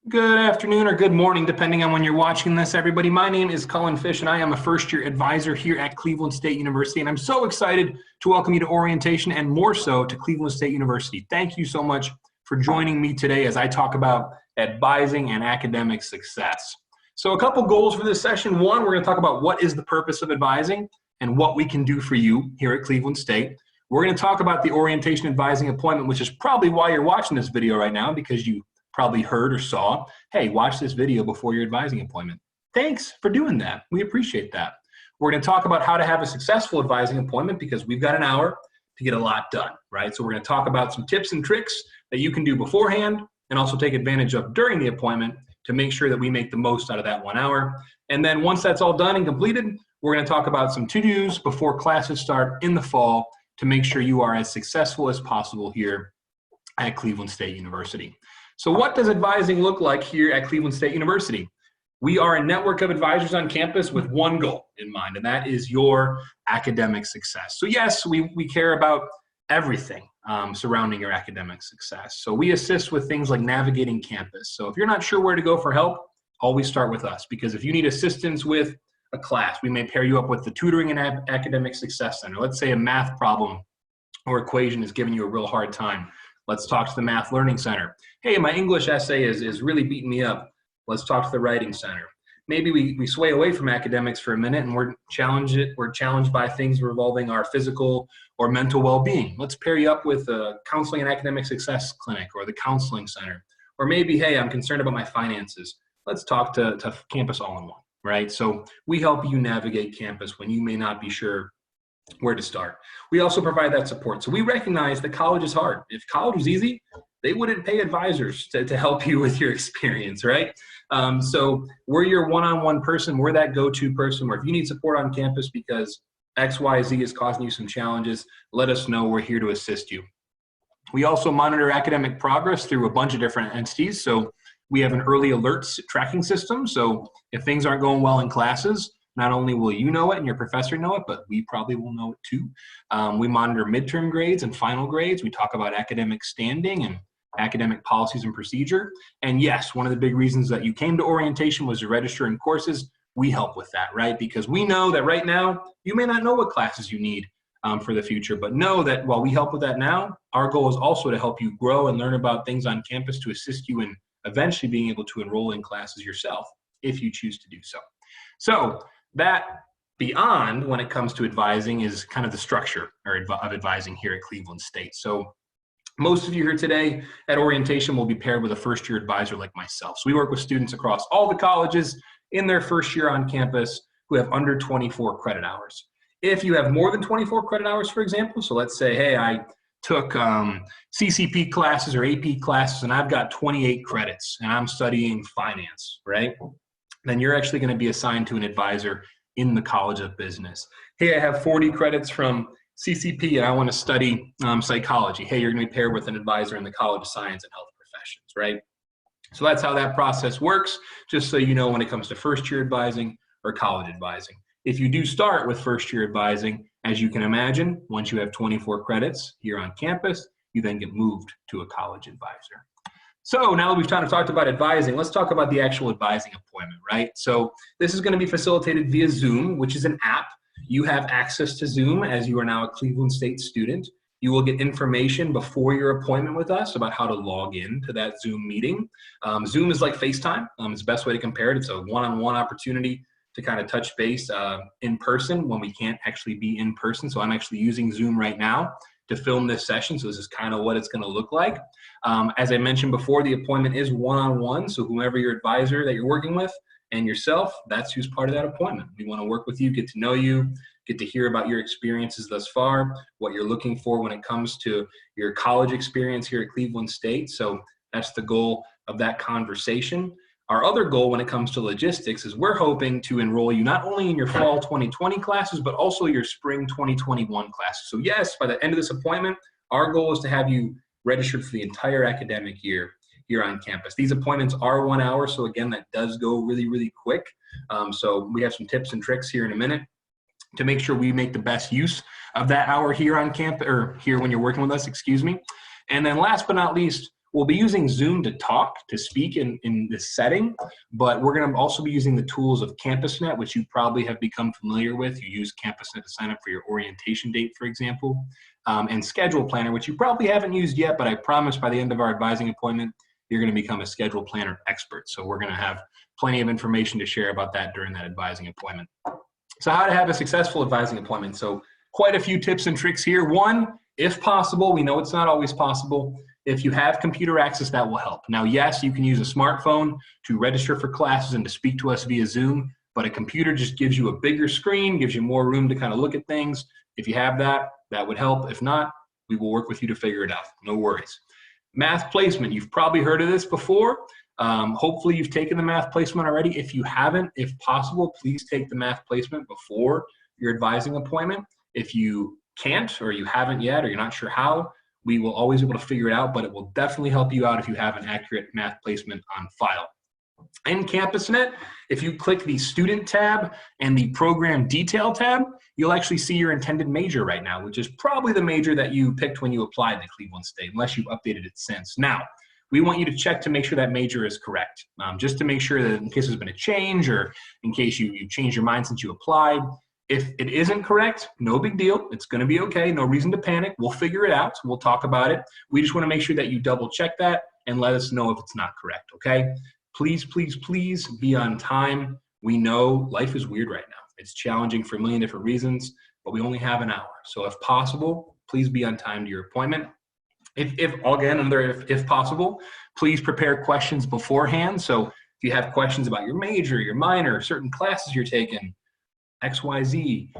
Good afternoon or good morning, depending on when you're watching this, everybody. My name is Cullen Fish, and I am a first-year advisor here at Cleveland State University, and I'm so excited to welcome you to orientation and more so to Cleveland State University. Thank you so much for joining me today as I talk about advising and academic success. So a couple goals for this session. One, we're going to talk about what is the purpose of advising and what we can do for you here at Cleveland State. We're going to talk about the orientation advising appointment, which is probably why you're watching this video right now, because you probably heard or saw, hey, watch this video before your advising appointment. Thanks for doing that. We appreciate that. We're going to talk about how to have a successful advising appointment because we've got an hour to get a lot done, right? So we're going to talk about some tips and tricks that you can do beforehand and also take advantage of during the appointment to make sure that we make the most out of that 1 hour. And then once that's all done and completed, we're going to talk about some to-dos before classes start in the fall to make sure you are as successful as possible here at Cleveland State University. So what does advising look like here at Cleveland State University? We are a network of advisors on campus with one goal in mind, and that is your academic success. So yes, we care about everything surrounding your academic success. So we assist with things like navigating campus. So if you're not sure where to go for help, always start with us, because if you need assistance with a class, we may pair you up with the Tutoring and Academic Success Center. Let's say a math problem or equation is giving you a real hard time. Let's talk to the Math Learning Center. Hey, my English essay is really beating me up. Let's talk to the Writing Center. Maybe we sway away from academics for a minute and we're challenged by things revolving our physical or mental well-being. Let's pair you up with the Counseling and Academic Success Clinic or the Counseling Center. Or maybe, hey, I'm concerned about my finances. Let's talk to Campus All-in-One, right? So we help you navigate campus when you may not be sure where to start. We also provide that support. So we recognize that college is hard. If college was easy, they wouldn't pay advisors to help you with your experience, right? So we're your one-on-one person. We're that go-to person where if you need support on campus because XYZ is causing you some challenges, let us know. We're here to assist you. We also monitor academic progress through a bunch of different entities. So we have an early alerts tracking system. So if things aren't going well in classes, not only will you know it and your professor know it, but we probably will know it too. We monitor midterm grades and final grades. We talk about academic standing and academic policies and procedure. And yes, one of the big reasons that you came to orientation was to register in courses. We help with that, right? Because we know that right now, you may not know what classes you need for the future, but know that while we help with that now, our goal is also to help you grow and learn about things on campus to assist you in eventually being able to enroll in classes yourself if you choose to do so. So that beyond when it comes to advising is kind of the structure of advising here at Cleveland State. So most of you here today at orientation will be paired with a first-year advisor like myself. So we work with students across all the colleges in their first year on campus who have under 24 credit hours. If you have more than 24 credit hours, for example, so let's say, hey, I took CCP classes or AP classes and I've got 28 credits and I'm studying finance, right? Then you're actually going to be assigned to an advisor in the College of Business. Hey, I have 40 credits from CCP and I want to study psychology. Hey, you're going to be paired with an advisor in the College of Science and Health Professions, right? So that's how that process works, just so you know when it comes to first-year advising or college advising. If you do start with first-year advising, as you can imagine, once you have 24 credits here on campus, you then get moved to a college advisor. So now that we've kind of talked about advising, let's talk about the actual advising appointment, right? So this is going to be facilitated via Zoom, which is an app. You have access to Zoom as you are now a Cleveland State student. You will get information before your appointment with us about how to log in to that Zoom meeting. Zoom is like FaceTime. It's the best way to compare it. It's a one-on-one opportunity to kind of touch base in person when we can't actually be in person. So I'm actually using Zoom right now to film this session. So this is kind of what it's going to look like. As I mentioned before, the appointment is one-on-one. So whomever your advisor that you're working with and yourself, that's who's part of that appointment. We want to work with you, get to know you, get to hear about your experiences thus far, what you're looking for when it comes to your college experience here at Cleveland State. So that's the goal of that conversation. Our other goal when it comes to logistics is we're hoping to enroll you not only in your fall 2020 classes, but also your spring 2021 classes. So yes, by the end of this appointment, our goal is to have you registered for the entire academic year here on campus. These appointments are 1 hour, so again, that does go really, really quick. So we have some tips and tricks here in a minute to make sure we make the best use of that hour here on campus, or here when you're working with us, excuse me. And then last but not least, We'll be using Zoom to talk, to speak in this setting, but we're going to also be using the tools of CampusNet, which you probably have become familiar with. You use CampusNet to sign up for your orientation date, for example, and Schedule Planner, which you probably haven't used yet, but I promise by the end of our advising appointment, you're going to become a Schedule Planner expert. So we're going to have plenty of information to share about that during that advising appointment. So how to have a successful advising appointment. So quite a few tips and tricks here. One, if possible, we know it's not always possible, if you have computer access, that will help. Now, yes, you can use a smartphone to register for classes and to speak to us via Zoom, but a computer just gives you a bigger screen, gives you more room to kind of look at things. If you have that, that would help. If not, we will work with you to figure it out. No worries. Math placement, you've probably heard of this before. Hopefully you've taken the math placement already. If you haven't, if possible, please take the math placement before your advising appointment. If you can't, or you haven't yet, or you're not sure how, we will always be able to figure it out, but it will definitely help you out if you have an accurate math placement on file. In CampusNet, if you click the Student tab and the Program Detail tab, you'll actually see your intended major right now, which is probably the major that you picked when you applied to Cleveland State, unless you've updated it since. Now, we want you to check to make sure that major is correct, just to make sure that in case there's been a change or in case you changed your mind since you applied. If it isn't correct, no big deal. It's going to be okay. No reason to panic. We'll figure it out. We'll talk about it. We just want to make sure that you double check that and let us know if it's not correct, okay? Please, please, please be on time. We know life is weird right now. It's challenging for a million different reasons, but we only have an hour. So if possible, please be on time to your appointment. If possible, please prepare questions beforehand. So if you have questions about your major, your minor, certain classes you're taking, XYZ,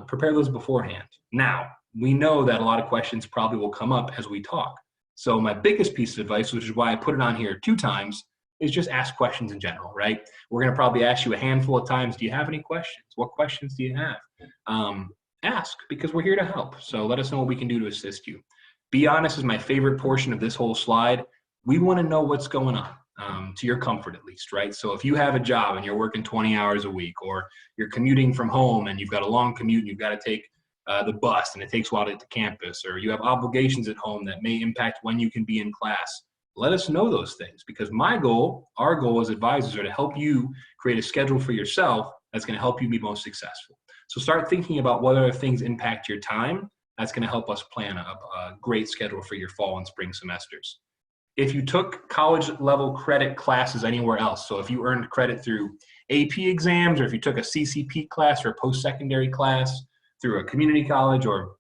prepare those beforehand. Now, we know that a lot of questions probably will come up as we talk. So my biggest piece of advice, which is why I put it on here 2 times, is just ask questions in general, right? We're gonna probably ask you a handful of times, do you have any questions? What questions do you have? Ask, because we're here to help. So let us know what we can do to assist you. Be honest is my favorite portion of this whole slide. We wanna know what's going on. To your comfort at least, right? So if you have a job and you're working 20 hours a week, or you're commuting from home and you've got a long commute and you've got to take the bus and it takes a while to get to campus, or you have obligations at home that may impact when you can be in class, let us know those things, because my goal, our goal as advisors, are to help you create a schedule for yourself that's going to help you be most successful. So start thinking about what other things impact your time. That's going to help us plan a great schedule for your fall and spring semesters. If you took college level credit classes anywhere else, so if you earned credit through AP exams, or if you took a CCP class or a post-secondary class through a community college or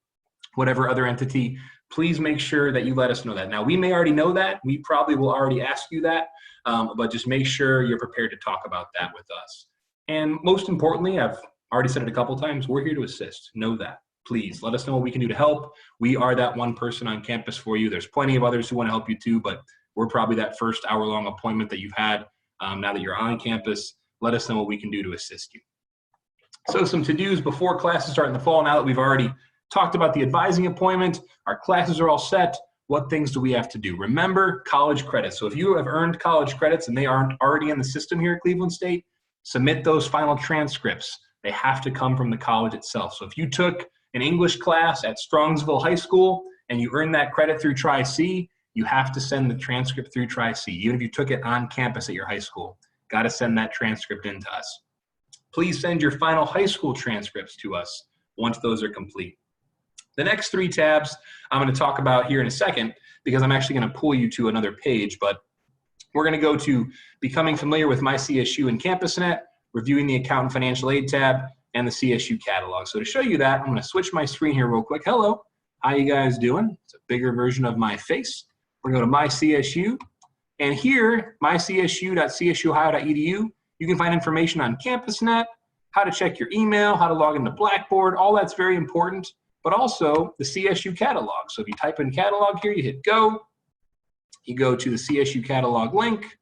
whatever other entity, please make sure that you let us know that. Now, we may already know that. We probably will already ask you that, but just make sure you're prepared to talk about that with us. And most importantly, I've already said it a couple times, we're here to assist. Know that. Please let us know what we can do to help. We are that one person on campus for you. There's plenty of others who want to help you too, but we're probably that first hour-long appointment that you've had now that you're on campus. Let us know what we can do to assist you. So some to-dos before classes start in the fall. Now that we've already talked about the advising appointment, our classes are all set. What things do we have to do? Remember, college credits. So if you have earned college credits and they aren't already in the system here at Cleveland State, submit those final transcripts. They have to come from the college itself. So if you took an English class at Strongsville High School and you earn that credit through Tri-C, you have to send the transcript through Tri-C. Even if you took it on campus at your high school, got to send that transcript in to us. Please send your final high school transcripts to us once those are complete. The next 3 tabs I'm going to talk about here in a second, because I'm actually going to pull you to another page, but we're going to go to becoming familiar with MyCSU and CampusNet, reviewing the account and financial aid tab, and the CSU catalog. So to show you that, I'm going to switch my screen here real quick. Hello, how you guys doing? It's a bigger version of my face. We're going to go to MyCSU, and here, mycsu.csuohio.edu, you can find information on CampusNet, how to check your email, how to log into Blackboard. All that's very important, but also the CSU catalog. So if you type in catalog here, you hit go, you go to the CSU catalog link,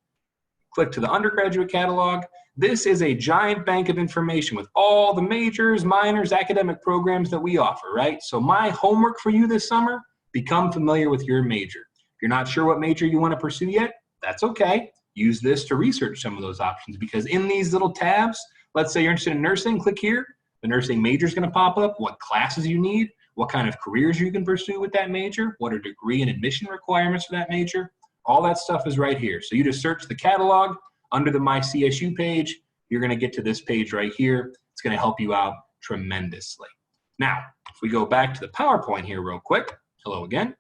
click to the undergraduate catalog. This is a giant bank of information with all the majors, minors, academic programs that we offer, right? So my homework for you this summer, become familiar with your major. If you're not sure what major you want to pursue yet, that's okay. Use this to research some of those options, because in these little tabs, let's say you're interested in nursing, click here. The nursing major is going to pop up, what classes you need, what kind of careers you can pursue with that major, what are degree and admission requirements for that major. All that stuff is right here. So you just search the catalog under the My CSU page. You're going to get to this page right here. It's going to help you out tremendously. Now, if we go back to the PowerPoint here real quick. Hello again.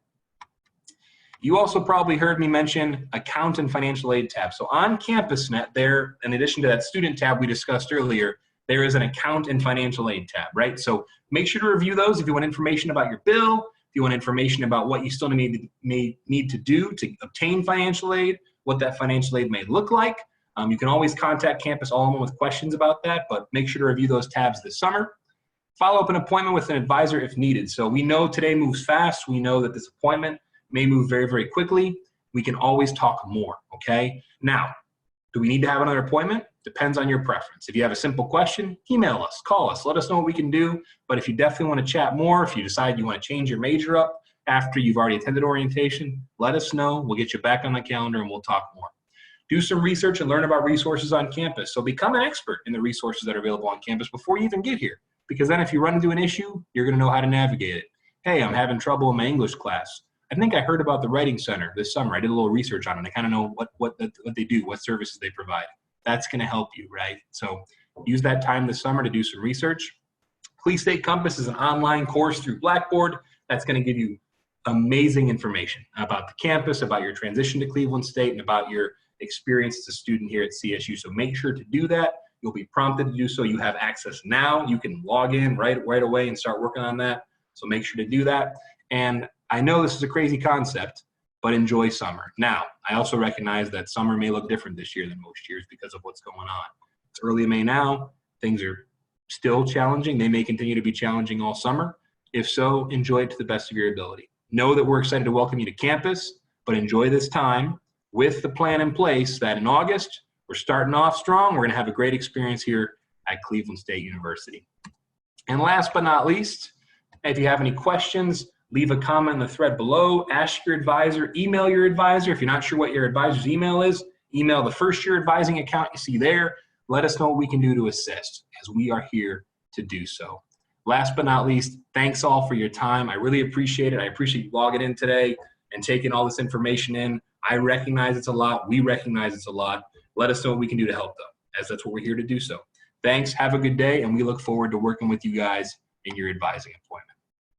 You also probably heard me mention account and financial aid tab. So on CampusNet there, in addition to that student tab we discussed earlier, there is an account and financial aid tab, right? So make sure to review those if you want information about your bill, if you want information about what you still may need to do to obtain financial aid, what that financial aid may look like. You can always contact Campus All-in-One with questions about that, but make sure to review those tabs this summer. Follow up an appointment with an advisor if needed. So we know today moves fast. We know that this appointment may move very, very quickly. We can always talk more, okay? Now, do we need to have another appointment? Depends on your preference. If you have a simple question, email us, call us, let us know what we can do. But if you definitely want to chat more, if you decide you want to change your major up after you've already attended orientation, let us know. We'll get you back on the calendar and we'll talk more. Do some research and learn about resources on campus. So become an expert in the resources that are available on campus before you even get here. Because then if you run into an issue, you're going to know how to navigate it. Hey, I'm having trouble in my English class. I think I heard about the Writing Center this summer. I did a little research on it. I kind of know what they do, what services they provide. That's going to help you, right? So use that time this summer to do some research. Clee State Compass is an online course through Blackboard that's going to give you amazing information about the campus, about your transition to Cleveland State, and about your experience as a student here at CSU. So make sure to do that. You'll be prompted to do so. You have access now. You can log in right away and start working on that. So make sure to do that. And I know this is a crazy concept, but enjoy summer. Now, I also recognize that summer may look different this year than most years because of what's going on. It's early May now. Things are still challenging. They may continue to be challenging all summer. If so, enjoy it to the best of your ability. Know that we're excited to welcome you to campus, but enjoy this time with the plan in place that in August, we're starting off strong. We're going to have a great experience here at Cleveland State University. And last but not least, if you have any questions, leave a comment in the thread below, ask your advisor, email your advisor. If you're not sure what your advisor's email is, email the first year advising account you see there. Let us know what we can do to assist, as we are here to do so. Last but not least, thanks all for your time. I really appreciate it. I appreciate you logging in today and taking all this information in. I recognize it's a lot. We recognize it's a lot. Let us know what we can do to help, though, as that's what we're here to do so. Thanks. Have a good day, and we look forward to working with you guys in your advising appointment.